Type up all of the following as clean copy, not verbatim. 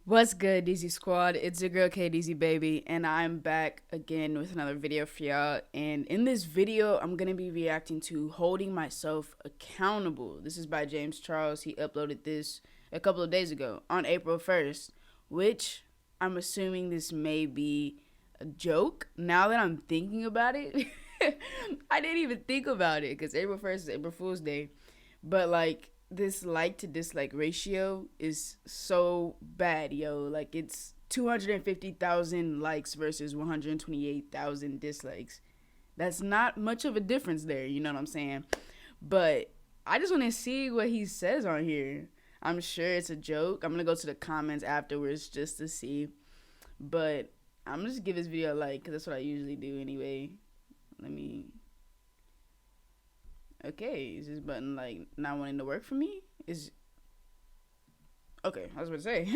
What's good, DZ Squad? It's your girl K DZ Baby, and I'm back again with another video for y'all. And in this video, I'm gonna be reacting to Holding Myself Accountable. This is by James Charles. He uploaded this a couple of days ago on April 1st, which I'm assuming this may be a joke. Now that I'm thinking about it, I didn't even think about it because April 1st is April Fool's Day. But like this like to dislike ratio is so bad, yo. Like it's 250,000 likes versus 128,000 dislikes. That's not much of a difference there, you know what I'm saying? But I just want to see what he says on here. I'm sure it's a joke. I'm going to go to the comments afterwards just to see. But I'm just give this video a like cuz that's what I usually do anyway. Let me Okay, is this button like not wanting to work for me? Is okay. I was about to say.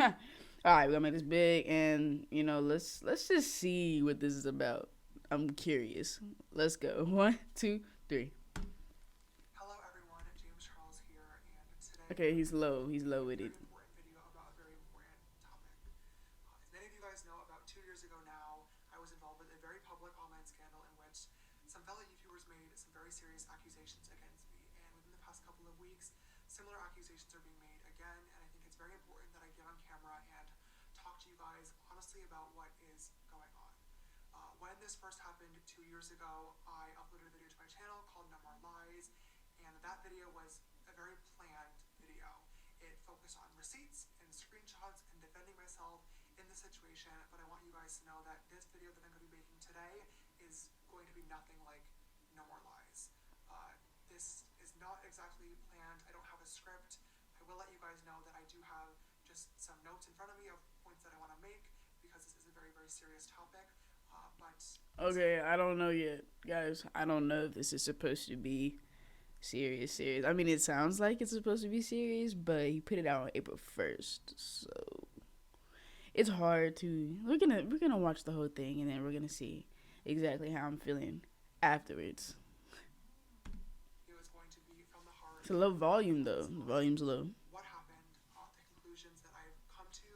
All right, we're gonna make this big, and let's just see what this is about. I'm curious. Let's go. One, two, three. Hello everyone, James Charles here, and today Okay, he's low. He's low with a it. very important video about a very important topic. As many of you guys know, about 2 years ago now, I was involved with a very public online scandal in which some fellow YouTubers made some very serious accusations against me, and within the past couple of weeks, similar accusations are being made again, and I think it's very important that I get on camera and talk to you guys honestly about what is going on. When this first happened 2 years ago, I uploaded a video to my channel called No More Lies, and that video was a very planned video. It focused on receipts and screenshots and defending myself in the situation, but I want you guys to know that this video that I'm going to be making today is going to be nothing like No More Lies. This is not exactly planned. I don't have a script. I will let you guys know that I do have just some notes in front of me of points that I want to make because this is a very, very serious topic. Okay, I don't know yet, guys. I don't know if this is supposed to be serious. Serious. I mean, it sounds like it's supposed to be serious, but he put it out on April 1st, so it's hard to. We're gonna watch the whole thing, and then we're gonna see exactly how I'm feeling afterwards. It was going to be from the heart. It's a low volume though. The volume's low. What happened, the conclusions that I've come to,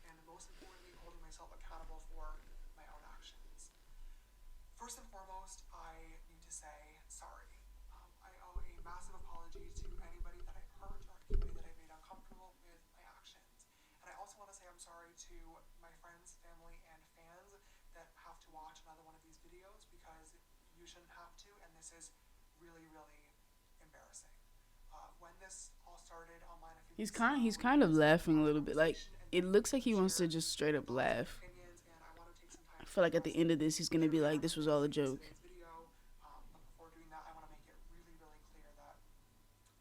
and most importantly, holding myself accountable for my own actions. First and foremost, I need to say sorry. I owe a massive apology to anybody that I've hurt or anybody that I've made uncomfortable with my actions. And I also want to say I'm sorry to my friends, family, and fans that have to watch another one of these videos because you shouldn't have to, and this is really, really embarrassing. When this all started online a few He's weeks ago, kind of laughing a little bit. Like it and looks like he wants to shared just straight up thoughts and laugh. opinions, and I want to take some time I to feel like at address the end of this, he's gonna be like, "This was all a joke." today's video. But before doing that, I want to make it really, really clear that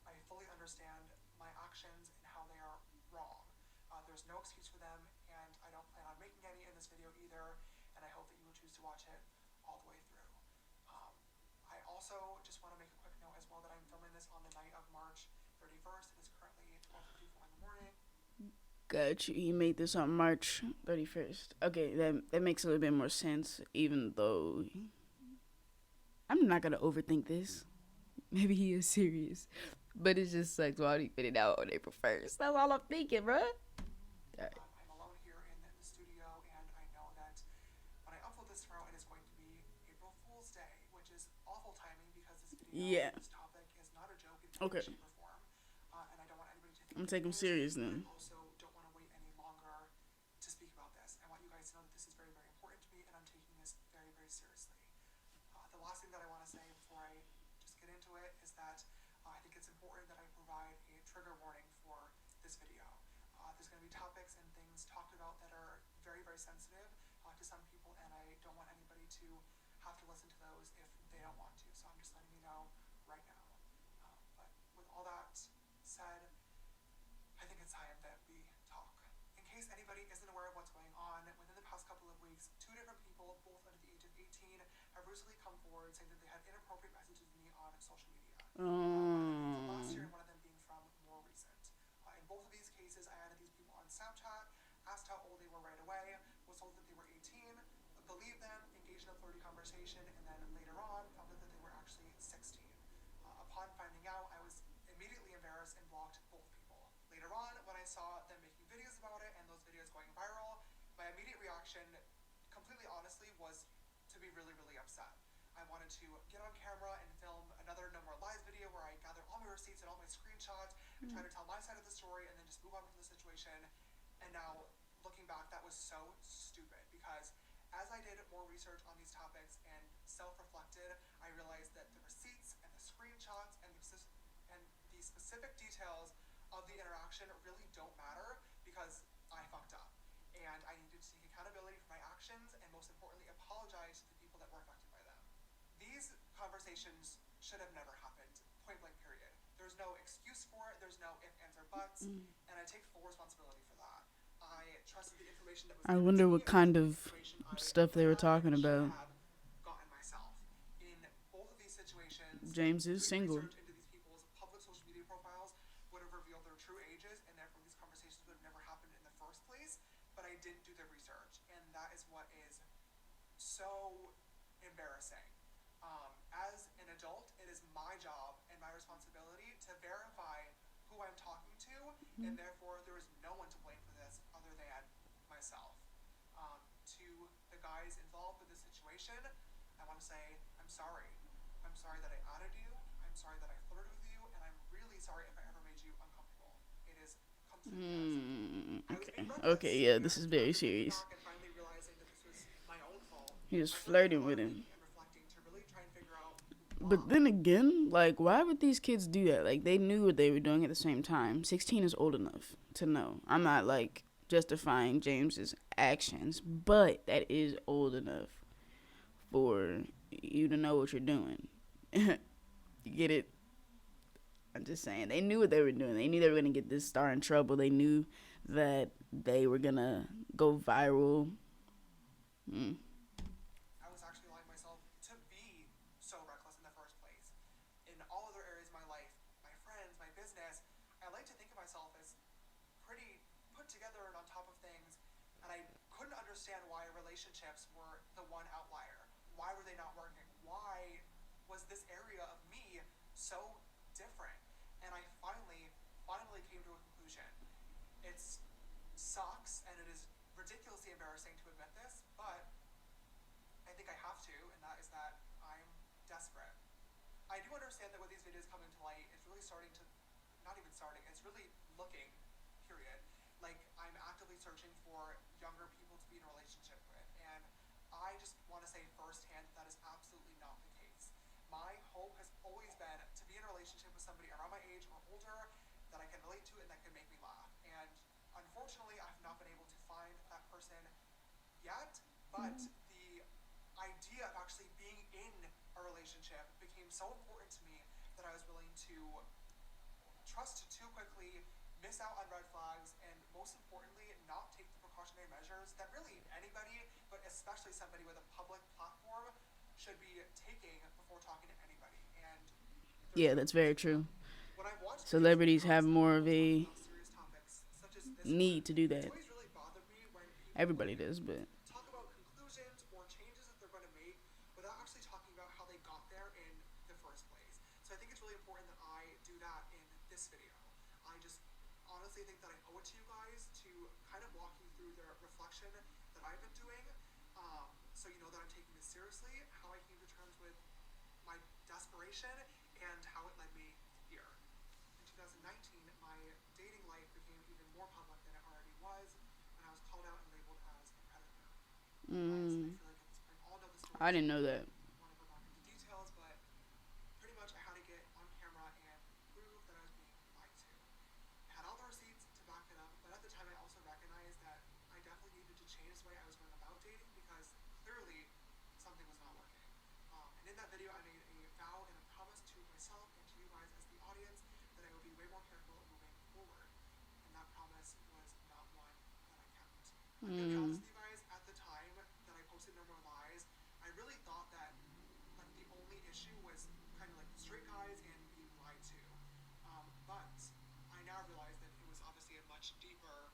I fully understand my actions and how they are wrong. There's no excuse for them, and I don't plan on making any in this video either, and I hope that you will choose to watch it all the way through. Um, I also just want to make a quick note as well that I'm filming this on the night of March 31st. It is currently 12:54 in the morning. Got you. He made this on March 31st. Okay, that makes a little bit more sense. Even though I'm not gonna overthink this. Maybe he is serious, but it just sucks why he put it out on April 1st. That's all I'm thinking, bro. Right. I'm alone here in the studio, and I know that when I upload this tomorrow, it is going to be April Fool's Day, which is awful timing because this video, Yeah. this topic is not a joke in Okay. any shape or form, and I don't want anybody to think I'm that taking it him is. serious But then. I also don't want to wait any longer to speak about this. I want you guys to know that this is very, very important to me, and I'm taking this very, very seriously. The last thing that I want to say before I just get into it is that I think it's important that I provide a trigger warning for this video. There's going to be topics and things talked about that are very, very sensitive to some people, and I don't want anybody to have to listen to those if they don't want to. So I'm just letting you know right now. But with all that said, I think it's time that we talk. In case anybody isn't aware of what's going on, within the past couple of weeks, two different people, both under the age of 18, have recently come forward saying that they had inappropriate messages with me on social media. From last year, and one of them being from more recent. In both of these cases, I added these people on Snapchat, asked how old they were right away, was told that they were 18, believed them, engaged in a flirty conversation, and then later on found out that they were actually 16. Upon finding out, I was immediately embarrassed and blocked both people. Later on, when I saw them making videos about it and those videos going viral, was to be really, really upset. I wanted to get on camera and film another No More Lies video where I gather all my receipts and all my screenshots and try to tell my side of the story and then just move on from the situation. And now, looking back, that was so stupid because as I did more research on these topics and self-reflected, I realized that the receipts and the screenshots and the specific details of the interaction really don't matter because I fucked up. And I needed to take accountability for my actions and most importantly apologize to the people that were affected by them. These conversations should have never happened, point blank period. There's no excuse for it, there's no ifs, ands, or buts, and I take full responsibility for that. I trusted the information that was I given wonder to me what and kind the of information I stuff they were talking should about. have gotten myself. In both of these situations, James is doing single. research into these people's public social media profiles would have revealed their true ages, and therefore these conversations would have never happened in the first place, but I didn't do the research, and that is what is so embarrassing. As an adult, it is my job and my responsibility to verify who I'm talking to, and therefore there is no one to blame for this other than myself. To the guys involved with this situation, I want to say I'm sorry. I'm sorry that I outed you. I'm sorry that I flirted with you, and I'm really sorry if I ever made you uncomfortable. It is completely Okay, yeah, this is very serious. and finally realizing that this was my own fault. He was flirting with him. And reflecting to really try and figure out But then again, like, why would these kids do that? Like, they knew what they were doing at the same time. 16 is old enough to know. I'm not, like, justifying James's actions, but that is old enough for you to know what you're doing. You get it? I'm just saying. They knew what they were doing. They knew they were going to get this star in trouble. They knew that they were going to go viral. I was actually allowing myself to be so reckless in the first place. In all other areas of my life, my friends, my business, I like to think of myself as pretty put together and on top of things, and I couldn't understand why relationships were the one outlier. Why were they not working? Why was this area of me so different? And I finally came to a conclusion. It sucks and it is ridiculously embarrassing to admit this, but I think I have to, and that is that I'm desperate. I do understand that with these videos coming to light, it's really starting to, not even starting, it's really looking, period, like I'm actively searching for younger people to be in a relationship with, and I just want to say firsthand that is absolutely not the case. My hope has always been to be in a relationship with somebody around my age or older that I can relate to and that can make me laugh, and unfortunately I've not been able to find that person yet, but the idea of actually being in a relationship became so important to me that I was willing to trust too quickly, miss out on red flags, and most importantly, not take the precautionary measures that really anybody, but especially somebody with a public platform, should be taking before talking to anybody. And Yeah, that's very true. when I've watched Celebrities have more of a about serious topics such as this need to do that. it's always really bothered me when people Everybody does, but talk about conclusions or changes that they're going to make without actually talking about how they got there in the first place. So I think it's really important that I do that in this video. I just honestly think that I owe it to you guys to kind of walk you through the reflection that I've been doing, so you know that I'm taking this seriously, how I came to terms with my desperation, and how it led me here. In 2019, my dating life became even more public than it already was when I was called out and labeled as a predator. I feel like at this point, all know the story. I didn't know that. I don't want to go back into details, but pretty much I had to get on camera and prove that I was being lied to. I had all the receipts to back it up, but at the time I also recognized that I definitely needed to change the way I was going about dating because clearly something was not working. And in that video I made a vow and a promise to myself and to you guys as the audience that I would be way more careful moving forward. And that promise was not one that I kept. I'm gonna be honest with you guys, at the time that I posted No More Lies, I really thought that like the only issue was kind of like straight guys and being lied to. But I now realize that it was obviously a much deeper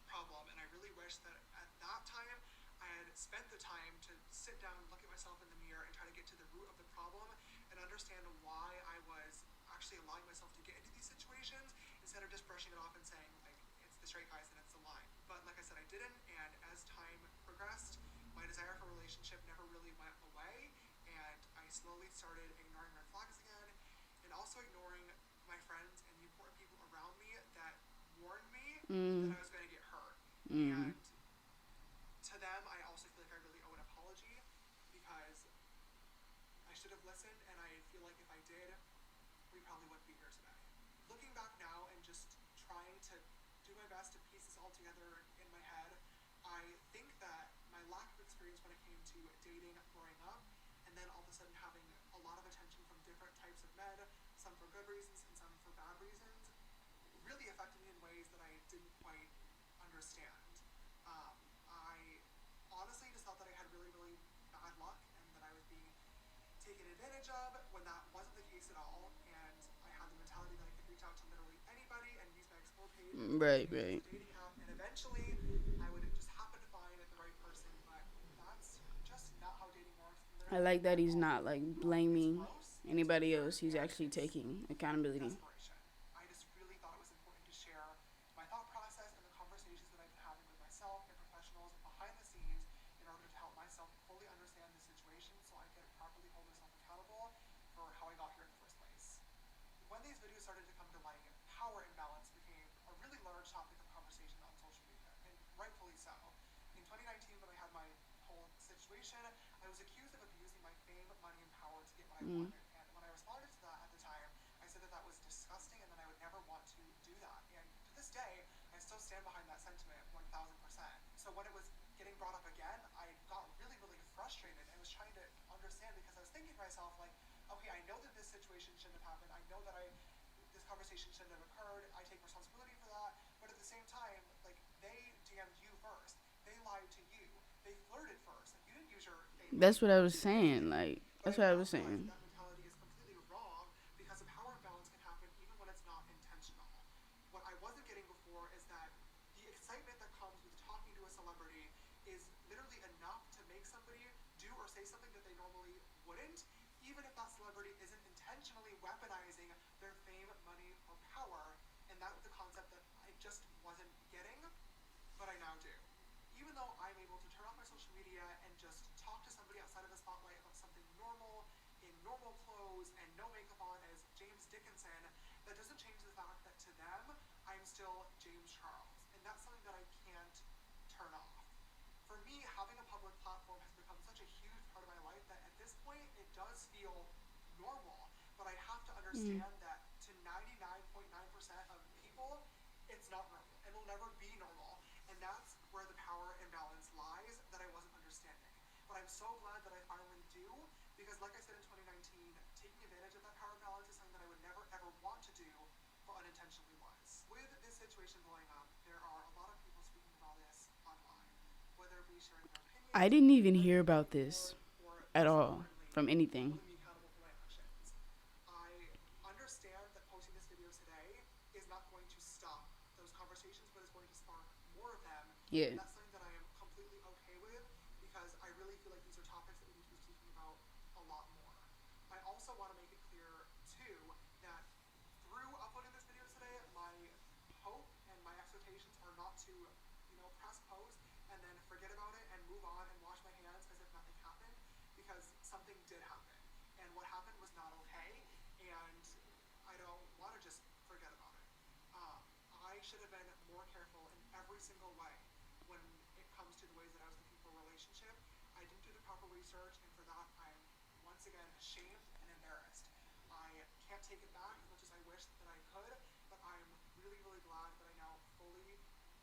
problem, and I really wish that at that time I had spent the time to sit down, look at myself in the mirror, and try to get to the root of the problem and understand why I was actually allowing myself to get into these situations instead of just brushing it off and saying like it's the straight guys and it's the lie. But like I said, I didn't, and as time progressed, my desire for relationships relationship never really went away, and I slowly started ignoring red flags again, and also ignoring my friends and the important people around me that warned me that I was going to get hurt. And to them, I also feel like I really owe an apology because I should have listened, and I feel like if I did, we probably wouldn't be here today. Looking back now and just trying to do my best to piece this all together in my head, I think that my lack of experience when it came to dating growing up, and then all of a sudden having a lot of attention from different types of men, some for good reasons and some for bad reasons, really affected me in ways that I didn't quite understand. I honestly just thought that I had really, really bad luck and that I was being taken advantage of when that wasn't the case at all. And I had the mentality that I could reach out to literally anybody and use my Explore page Right, as right. a dating app, and eventually I would just happen to find the right person. But that's just not how dating works. And I literally, like that at he's all. not like It's blaming gross, it's anybody weird, else. He's and actually it's taking accountability. desperation. I just really thought it was important to share my thought process and the conversations that I've been having with myself and professionals behind the scenes in order to help myself fully understand the situation so I can properly hold myself accountable for how I got here in the first place. When these videos started to come to light, power imbalance became a really large topic of conversation on social media, and rightfully so. In 2019, when I had my whole situation, I was accused of abusing my fame, money, and power to get what I wanted. And when I responded to that at the time, I said that that was disgusting and that I would never want to do that. And to this day, I still stand behind that sentiment 1000%. So when it was getting brought up again, I got really, really frustrated. I was trying to understand because I was thinking to myself, like, okay, I know that this situation shouldn't have happened. I know that this conversation shouldn't have occurred. I take responsibility for that. But at the same time, like, they DM'd you first. They lied to you. They flirted first. Like, you didn't use your fame, money, That's and what I power was to do saying. anything. Like, But that's I've what I now was realized saying. that mentality is completely wrong because a power imbalance can happen even when it's not intentional. What I wasn't getting before is that the excitement that comes with talking to a celebrity is literally enough to make somebody do or say something that they normally wouldn't, even if that celebrity isn't intentionally weaponizing their fame, money, or power. And that was the concept that I just wasn't getting, but I now do. Even though I'm able to turn off my social media and just talk to somebody outside of the spotlight about something normal, in normal clothes and no makeup on as James Dickinson, that doesn't change the fact that to them, I'm still James Charles. And that's something that I can't turn off. For me, having a public platform has become such a huge part of my life that at this point, it does feel normal. But I have to understand that to 99.9% of people, it's not normal. It will never be normal. And that's where the power imbalance lies that I wasn't understanding. But I'm so glad that I finally do, because like I said in 2019, taking advantage of that power imbalance is something that I would never ever want to do, but unintentionally was. With this situation blowing up, there are a lot of people speaking about this online, whether it be sharing their I opinions, didn't even hear blaming me about this for, or at most all importantly, from anything. holding me accountable for my actions. I understand that posting this video today is not going to stop those conversations, but it's going to spark more of them. Yeah. And that's something that I am completely okay with because I really feel like these are topics that we need to be speaking about a lot more. I also want to make it clear, too, that through uploading this video today, my hope and my expectations are not to, press post and then forget about it and move on and wash my hands as if nothing happened, because something did happen. And what happened was not okay, and I don't want to just forget about it. I should have been more careful in every single way when it comes to the ways that I was looking for a relationship. I didn't do the proper research, and for that, I'm once again ashamed and embarrassed. I can't take it back as much as I wish that I could, but I'm really, really glad that I now fully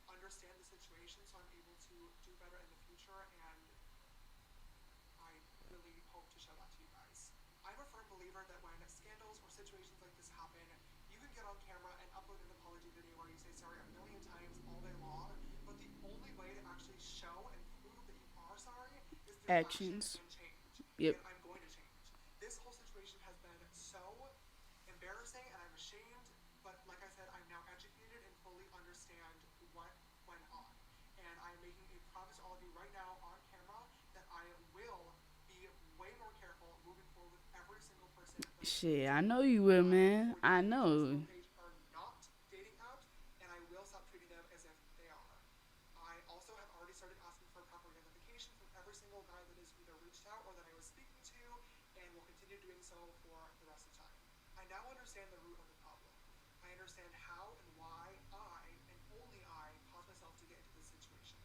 understand the situation so I'm able to do better in the future, and I really hope to show that to you guys. I'm a firm believer that when scandals or situations like this happen, you can get on camera and upload an apology video where you say sorry a million times all day long, but the only way to actually show and prove that you are sorry is through action Actions. and change. Yep. And I'm going to change. This whole situation has been so embarrassing and I'm ashamed, but like I said, I'm now educated and fully understand what went on. And I'm making a promise to all of you right now on camera that I will be way more careful moving forward with every single person that I Shit, speak I to. know you will, My man. For You I page and know. Explore page are not dating apps, and I will stop treating them as if they are. I also have already started asking for proper identification information from every single guy that has either reached out or that I was speaking to, and will continue doing so for the rest of time. I now understand the root of the problem. I understand how and why I, and only I, caused myself to get into this situation.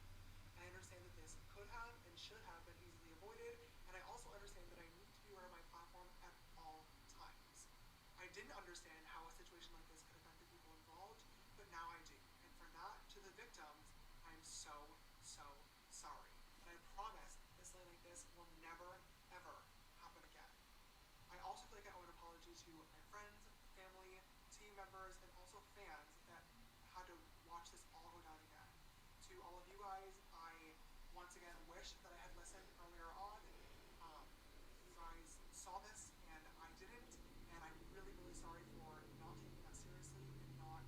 I understand that this could have and should have been easily avoided, and I also understand that I need to be aware of my platform at all times. I didn't understand how a situation like this could affect the people involved, but now I do. And for that, to the victims, I'm so, so sorry. And I promise that something like this will never, ever happen again. I also feel like I owe an apology to my friends, family, team members, and also fans that had to watch this all go down again. To all of you guys, I once again wish that I had listened earlier on. You guys saw this and I didn't, and I'm really, really sorry for not taking that seriously and not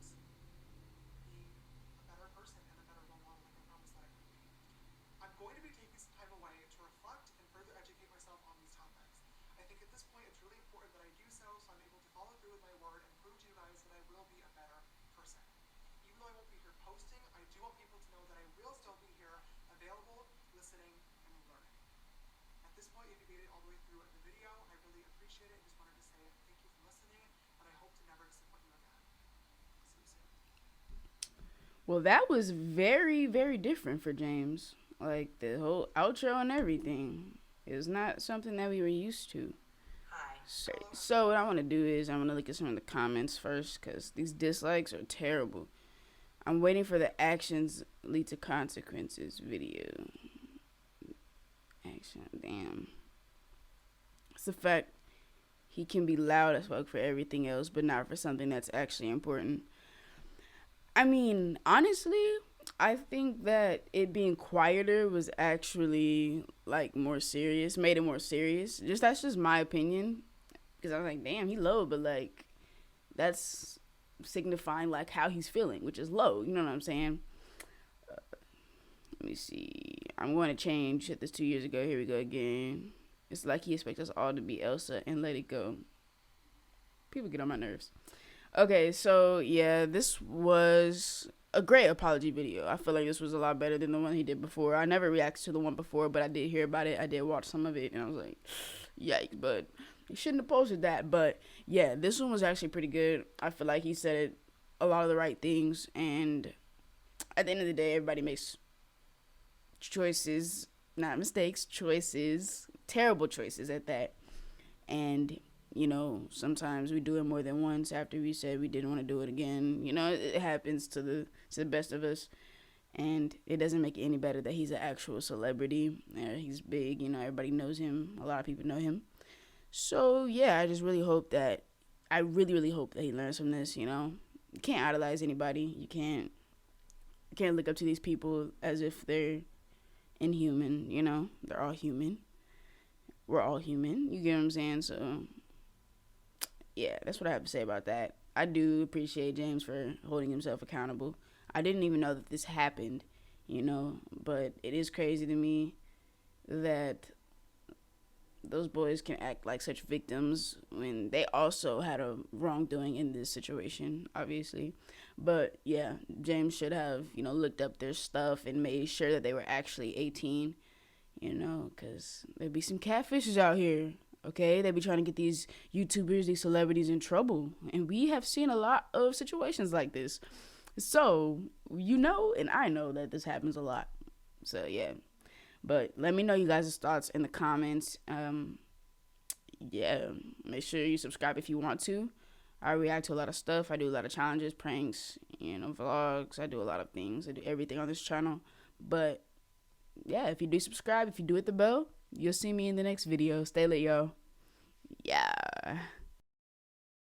being a better person and a better role model like I promised that I would be. I'm going to be taking some time away to reflect and further educate myself on these topics. I think at this point it's really important that I do so I'm able to follow through with my word and prove to you guys that I will be a better person. Even though I won't be here posting, I do want people to know that I will still be here, available, listening, and learning. At this point, if you made it all the way through the video, I really appreciate it. I just wanted to say thank you for listening, and I hope to never disappoint you again. See you soon. Well, that was very, very different for James. Like, the whole outro and everything is not something that we were used to. So what I want to do is I'm going to look at some of the comments first, because these dislikes are terrible. I'm waiting for the actions lead to consequences video. Action, damn. It's the fact he can be loud as fuck for everything else, but not for something that's actually important. I mean, honestly, I think that it being quieter was actually, like, more serious, made it more serious. That's just my opinion. Because I was like, damn, he low, but, like, that's signifying, like, how he's feeling, which is low. You know what I'm saying? Let me see. I'm going to change. Hit this 2 years ago. Here we go again. It's like he expects us all to be Elsa and let it go. People get on my nerves. Okay, so, yeah, this was a great apology video. I feel like this was a lot better than the one he did before. I never reacted to the one before, but I did hear about it. I did watch some of it, and I was like, yikes, but he shouldn't have posted that. But yeah, this one was actually pretty good. I feel like he said a lot of the right things, and at the end of the day, everybody makes choices, not mistakes, choices, terrible choices at that. And you know, sometimes we do it more than once after we said we didn't want to do it again. You know, it happens to the best of us. And it doesn't make it any better that he's an actual celebrity. He's big, you know, everybody knows him. A lot of people know him. So, yeah, I just really hope that, I really, really hope that he learns from this, you know. You can't idolize anybody. You can't look up to these people as if they're inhuman, you know. They're all human. We're all human. You get what I'm saying? So, yeah, that's what I have to say about that. I do appreciate James for holding himself accountable. I didn't even know that this happened, you know, but it is crazy to me that those boys can act like such victims when they also had a wrongdoing in this situation, obviously. But yeah, James should have, you know, looked up their stuff and made sure that they were actually 18, you know, because there'd be some catfishes out here, okay? They'd be trying to get these YouTubers, these celebrities in trouble. And we have seen a lot of situations like this. So, you know, and I know that this happens a lot. So, yeah. But let me know you guys' thoughts in the comments. Yeah, make sure you subscribe if you want to. I react to a lot of stuff. I do a lot of challenges, pranks, you know, vlogs. I do a lot of things. I do everything on this channel. But, yeah, if you do subscribe, if you do hit the bell, you'll see me in the next video. Stay lit, yo. Yeah.